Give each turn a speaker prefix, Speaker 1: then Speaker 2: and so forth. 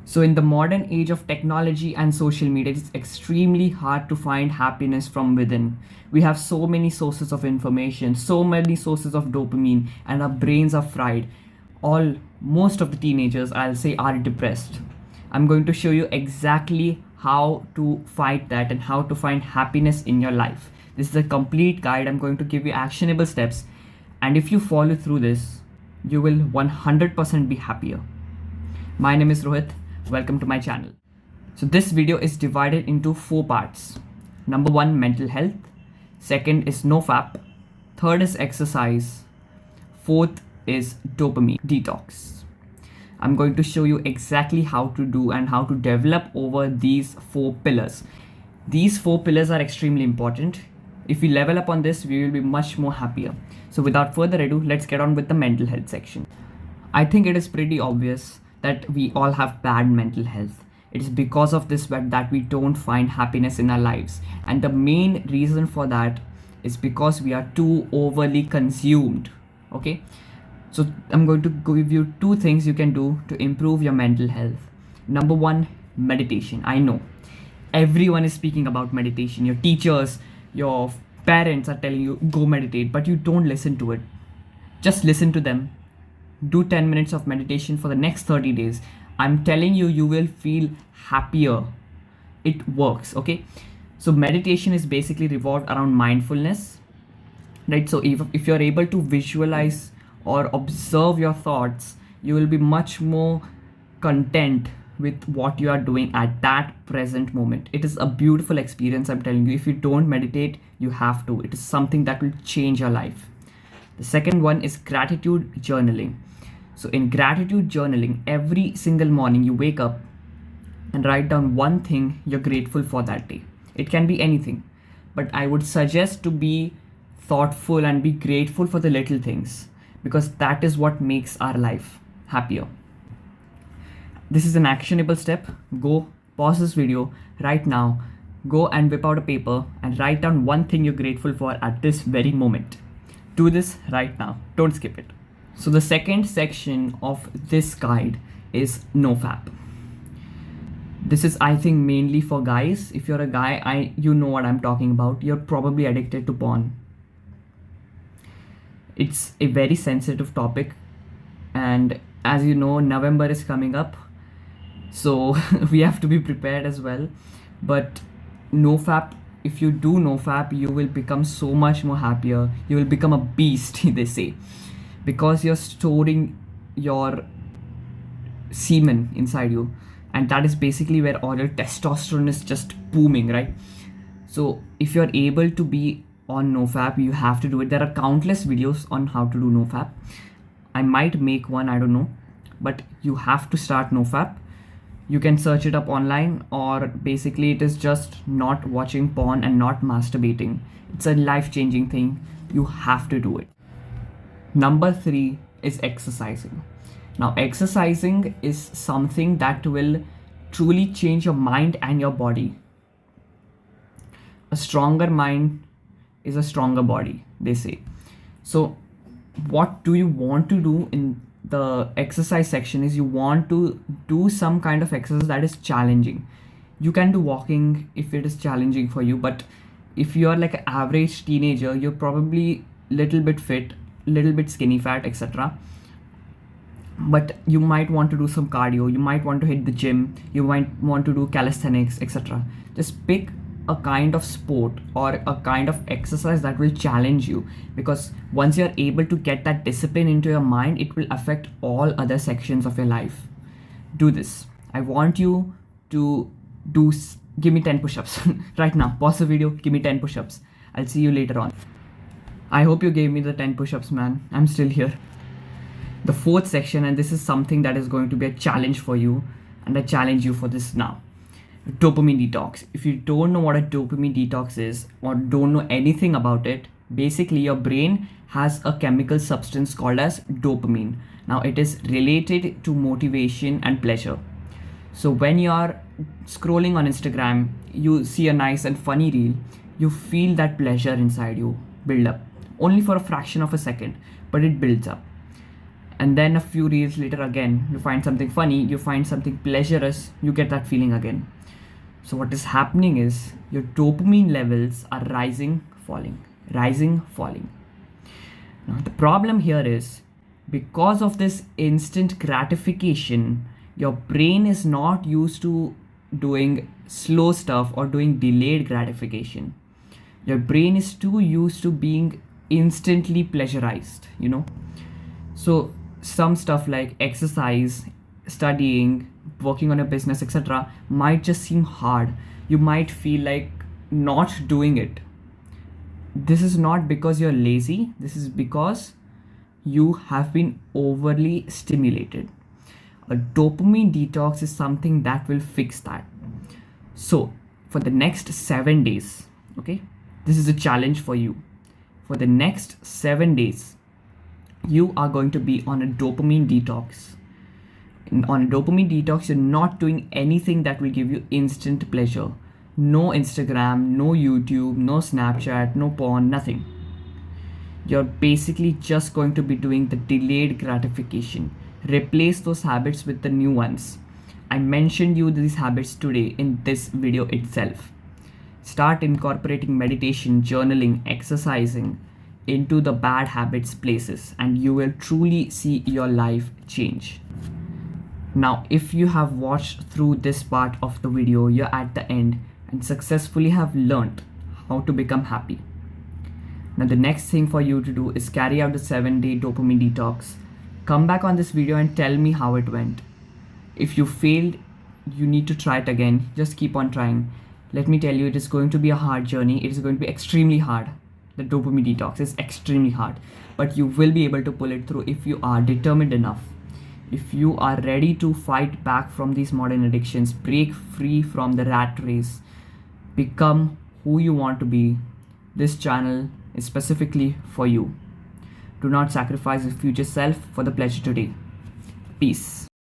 Speaker 1: So, in the modern age of technology and social media, it's extremely hard to find happiness from within. We have so many sources of information, so many sources of dopamine, and our brains are fried. Most of the teenagers, I'll say, are depressed. I'm going to show you exactly how to fight that and how to find happiness in your life. This is a complete guide. I'm going to give you actionable steps, and if you follow through this, you will 100% be happier. My name is Rohit. Welcome to my channel. So this video is divided into 4 parts. Number 1, mental health. Second is nofap. Third is exercise. Fourth is dopamine detox. I'm going to show you exactly how to do and how to develop over these 4 pillars. These 4 pillars are extremely important. If we level up on this, we will be much more happier. So without further ado, let's get on with the mental health section. I think it is pretty obvious that we all have bad mental health. It is because of this that we don't find happiness in our lives. And the main reason for that is because we are too overly consumed. Okay? So I'm going to give you 2 things you can do to improve your mental health. Number 1, meditation. I know everyone is speaking about meditation. Your teachers, your parents are telling you go meditate, but you don't listen to it. Just listen to them. Do 10 minutes of meditation for the next 30 days. I'm telling you, you will feel happier. It works. Okay, so meditation is basically revolved around mindfulness, right? So if you're able to visualize or observe your thoughts, you will be much more content with what you are doing at that present moment. It is a beautiful experience. I'm telling you, if you don't meditate, you have to. It is something that will change your life. The second one is gratitude journaling. So in gratitude journaling, every single morning you wake up and write down one thing you're grateful for that day. It can be anything, but I would suggest to be thoughtful and be grateful for the little things, because that is what makes our life happier. This is an actionable step. Go pause this video right now, go and whip out a paper and write down one thing you're grateful for at this very moment. Do this right now. Don't skip it. So the second section of this guide is nofap. This is, I think, mainly for guys. If you're a guy, you know what I'm talking about. You're probably addicted to porn. It's a very sensitive topic, and as you know, November is coming up, so we have to be prepared as well. But nofap, if you do nofap, you will become so much more happier. You will become a beast, they say, because you're storing your semen inside you, and that is basically where all your testosterone is just booming, right? So if you're able to be on nofap, you have to do it. There are countless videos on how to do nofap. I might make one, I don't know, but you have to start nofap. You can search it up online, or basically it is just not watching porn and not masturbating. It's a life-changing thing. You have to do it. Number 3 is exercising. Now, exercising is something that will truly change your mind and your body. A stronger mind is a stronger body, they say. So what do you want to do in the exercise section is you want to do some kind of exercise that is challenging. You can do walking if it is challenging for you, but if you're like an average teenager, you're probably little bit fit, little bit skinny fat, etc. But you might want to do some cardio, you might want to hit the gym, you might want to do calisthenics, etc. Just pick a kind of sport or a kind of exercise that will challenge you, because once you're able to get that discipline into your mind, it will affect all other sections of your life. Do this. I want you to give me 10 push-ups right now. Pause the video, give me 10 push-ups. I'll see you later on. I hope you gave me the 10 push-ups, man. I'm still here. The 4th section, and this is something that is going to be a challenge for you, and I challenge you for this now. Dopamine detox. If you don't know what a dopamine detox is, or don't know anything about it, basically your brain has a chemical substance called as dopamine. Now it is related to motivation and pleasure. So when you are scrolling on Instagram, you see a nice and funny reel, you feel that pleasure inside you build up, only for a fraction of a second, but it builds up. And then a few reels later, again, you find something funny, you find something pleasurous, you get that feeling again. So, what is happening is your dopamine levels are rising, falling, rising, falling. Now, the problem here is because of this instant gratification, your brain is not used to doing slow stuff or doing delayed gratification. Your brain is too used to being instantly pleasurized. So, some stuff like exercise, studying, working on a business, etc., might just seem hard. You might feel like not doing it. This is not because you're lazy, this is because you have been overly stimulated. A dopamine detox is something that will fix that. So, for the next 7 days, okay, this is a challenge for you. For the next 7 days, you are going to be on a dopamine detox. On a dopamine detox, you're not doing anything that will give you instant pleasure. No Instagram, no YouTube, no Snapchat, no porn, nothing. You're basically just going to be doing the delayed gratification. Replace those habits with the new ones. I mentioned you these habits today in this video itself. Start incorporating meditation, journaling, exercising into the bad habits places, and you will truly see your life change. Now, if you have watched through this part of the video, you're at the end and successfully have learned how to become happy. Now, the next thing for you to do is carry out the 7-day dopamine detox. Come back on this video and tell me how it went. If you failed, you need to try it again. Just keep on trying. Let me tell you, it is going to be a hard journey. It is going to be extremely hard. The dopamine detox is extremely hard, but you will be able to pull it through if you are determined enough. If you are ready to fight back from these modern addictions, break free from the rat race, become who you want to be, this channel is specifically for you. Do not sacrifice your future self for the pleasure today. Peace.